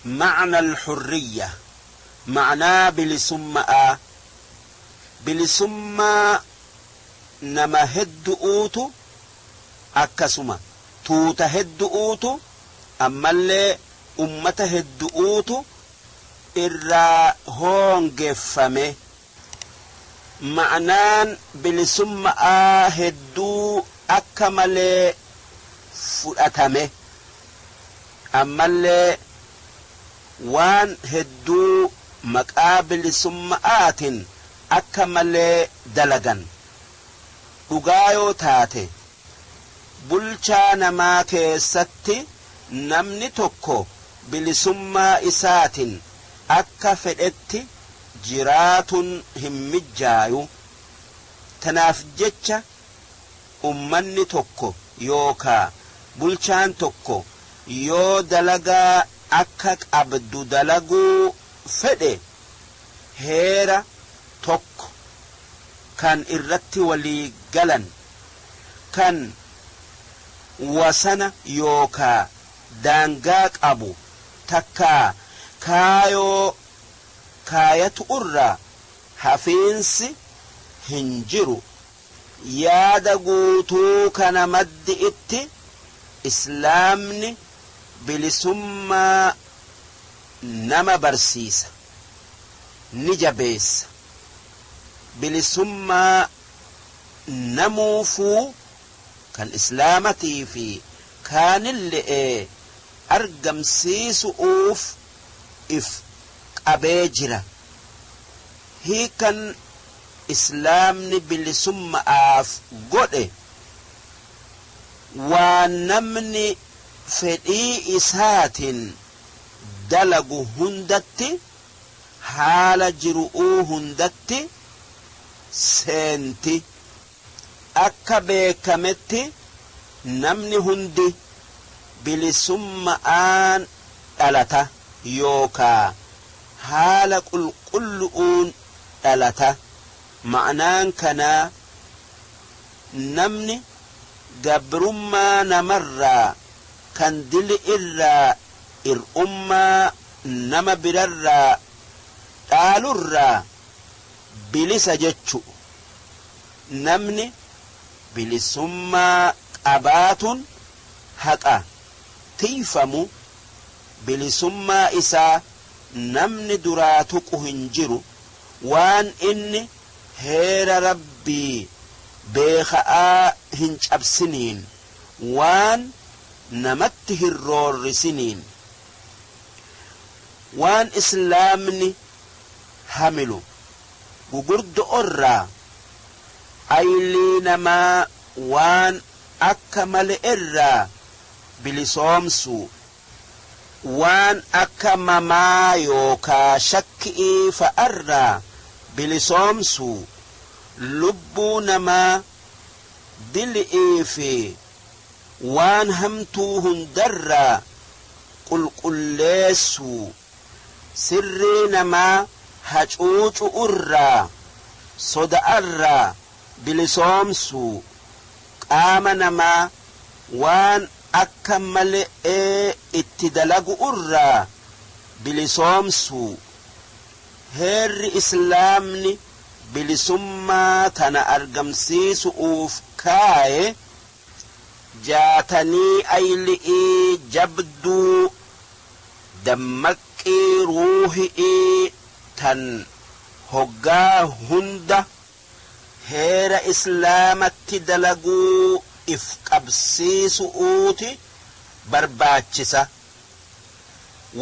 معنى الحرية معنى بلسمة بلسمة نما هدؤوتو akkasuma tuuta hedduutu ammallee ummata hedduutu irraa hoongeffame ma'anaan bilisummaa hedduu akka malee fudhatame ammallee waan hedduu maqaa bilisummaatiin akka malee dalagan dhugaa yoo taate bulchaa namaa keessatti namni tokko bilisummaa isaatiin akka fedhetti jiraatun hin mijjaayu tanaaf jecha ummanni tokko yookaa bulchaan tokko yoo dalagaa akka qabdu dalaguu fedhe heera tokko kan irratti walii galan kan wasana yookaa daangaa qabu takkaa kaayatu irraa hafiinsi hin jiru yaada guutuu kana maddi itti islaamni bilisummaa nama barsiisa ni jabeessa bilisummaa namuufuu kan islaamatii fi kaanillee argamsiisuuf if qabee jira hiikan islaamni bilisummaaf godhe waan namni fedhii isaatiin dalagu hundatti haala jiru'uu hundatti seenti akka beekametti namni hundi bilisummaan dhalata yookaa haala qulqullu'uun dhalata ma'anaan kanaa namni gabrummaa namarraa kan dili irraa ir'ummaa nama birarraa dhaalurraa bilisa jechu namni bilisummaa qabaatun haqa tiifamu bilisummaa isaa namni duraa tuqu hin jiru waan inni heera rabbii beeka'aa hin cabsiniin waan namatti hin roorrisiniin waan islaamni hamilu gugurdo irraa aylii namaa waan akka male irraa bilisoomsu waan akka mamaa yookaa shakki'ii fa'arraa bilisoomsu lubbuu namaa dil'ii fi waan hamtuu hundarraa qulqulleessu sirrii namaa hacuucu irraa soda'arraa bilisoomsu qaama namaa waan akka malee itti dalagu irraa bilisoomsu heerri islaamni bilisummaa tana argamsiisuuf kaaye jaatanii ayli'ii jabduu dammaqqii ruuhi'ii tan hoggaa hunda heera islaamatti dalaguu if qabsiisuuti barbaachisa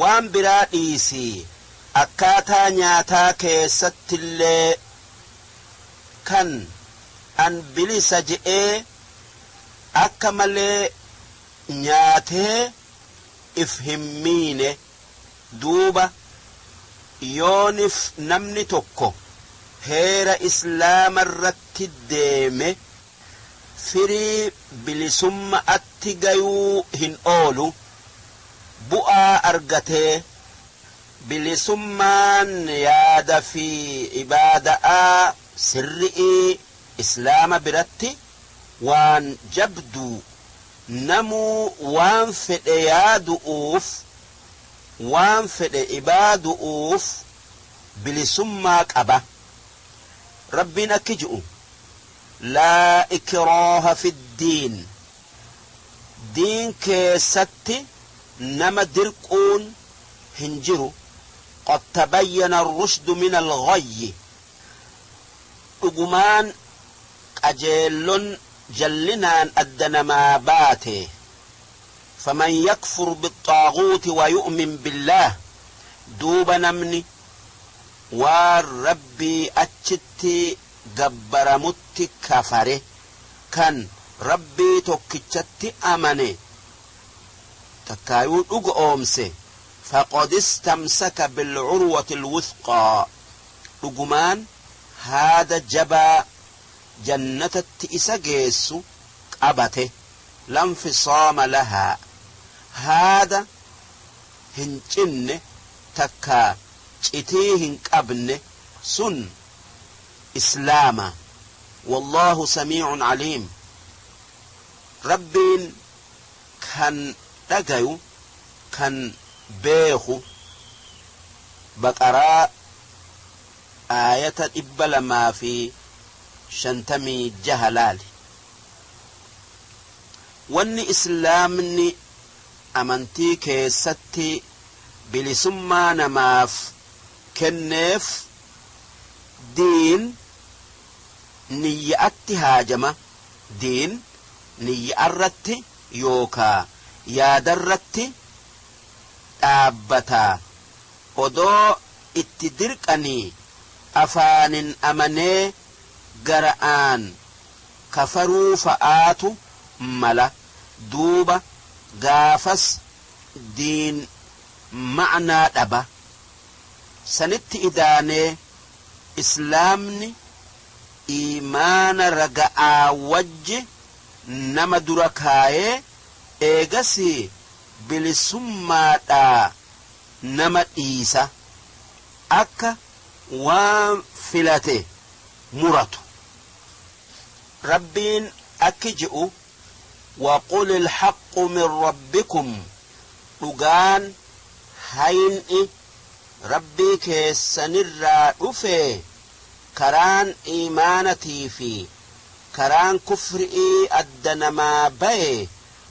waan biraa dhiisii akkaataa nyaataa keessattillee kan an bilisa je'ee akka malee nyaatee if hin miine duuba yoonif namni tokko heera islaama irratti deeme firii bilisummaatti gayuu hin oolu bu'aa argatee bilisummaan yaada fi ibaada'a sirri'ii islaama biratti waan jabduu namuu waan fedhe yaadu'uuf وان فدي عباد اوف بلسما قبا ربنا كجؤ لا إكراه في الدين دين كيست نما درقون هنجرو قد تبين الرشد من الغي أقمان أجل جلنا أدن ما باته فمن يكفر بالطاغوت ويؤمن بالله دوب نمني والربي أجتي جبر مت كفره كان ربي توكيتشتي أمني تكايو أمسي فقد استمسك بالعروة الوثقى أقمان هذا جبا جنة التئسجيس قبته لا انفصام لها هذا هنجن تكا اتيهن قبن سن إسلاما والله سميع عليم ربين كان رجيو كان بيخو بقراء آية إبلا ما في شنتمي جهلال واني إسلامني أمنتي كيستي بلسما نماف كنف دين نيأتي هاجمة دين نيأرتي يوكا يادرتي أبتا ودو اتدركني أفان أمني قرآن كفروا فآتوا ملا دوبا غافس دين معنى دبا سنت إداني إسلامني إيمان رقاء وجه نما دركاي إيغسي بلسما دا نما إيسا أكا وفلاتي مراتو ربين أكجئوا وقل الحق من ربكم لغان هين ربي كيسنر رفي كران إيمانتي في كران كفرئي أدنما بي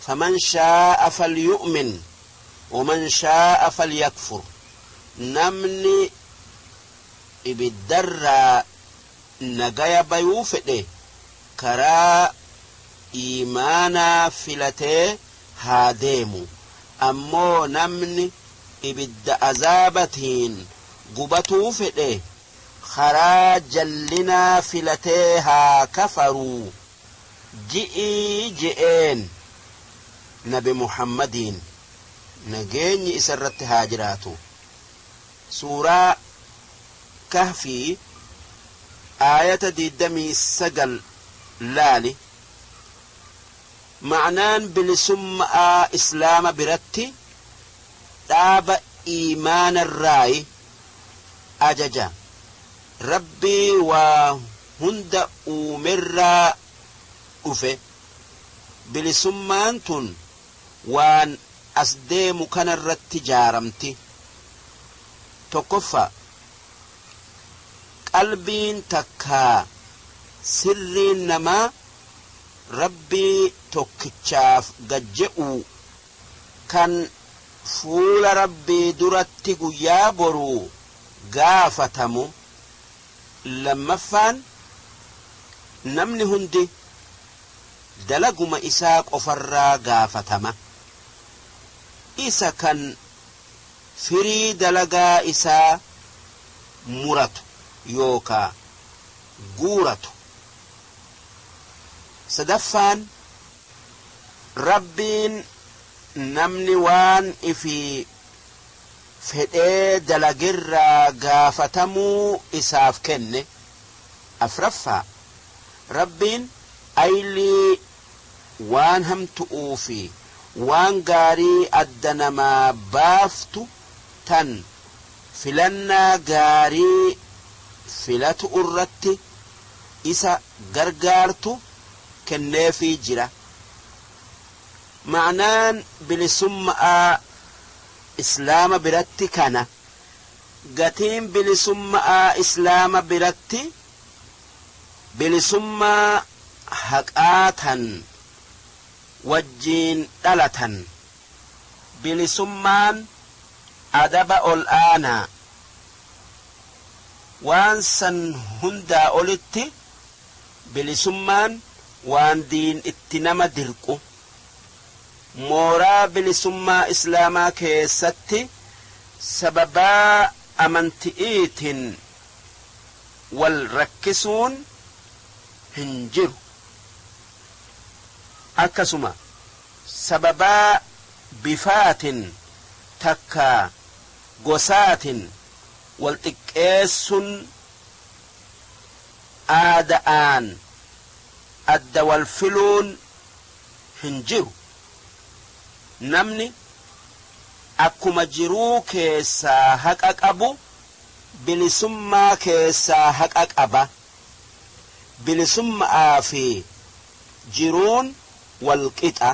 فمن شاء فليؤمن ومن شاء فليكفر نمني إبدر نغايا بيوفئ كرا إيمانا فلتي هاديمو أمو نمني إبد أزابتين قبتو فئ خرا جلنا فلتيها كفروا جئين نبي محمدين نجيني إسرت هاجراتو سورة كهفي آية دمي السجل لالي معنان بلسماء إسلام برتي تاب إيمان الراي أججا ربي وهند أمر أفه بلسمان وان أسديم كان الرتجارمتي تكفى قلبين تكا سرين نما ربي توكتشاف قجئو كان فول ربي درتي قيا برو قافتمو لما فان نمني هندي دلقما إساق أفرا قافتما إسا كان فري دلقا إسا مرتو يوكا قورتو سدفان ربين نمني وان إفي فدي دلقرا قافتمو إساف كني أفرفا ربين أيلي وان هم تؤوفي وان غاري أدنما بافتو تن فلنا غاري فلاتو أرتي إسا غرغارتو كنفي جرا معنان بلسماء islaama biratti kana gatiin bilisummaa islaama biratti bilisummaa haqaatan wajjiin dhalatan bilisummaan adaba ol aanaa waan san hundaa olitti bilisummaan waan diin itti nama dirqu mooraa bilisummaa islaamaa keessatti sababaa amanti'iitiin wal rakkisuun hin jiru akkasuma sababaa bifaatin takka gosaatin wal xiqqeessun aada'aan adda wal filuun hin jiru namni akkuma jiruu keessaa haqa qabu bilisummaa keessaa haqa qaba bilisummaa fi jiruun wal qixa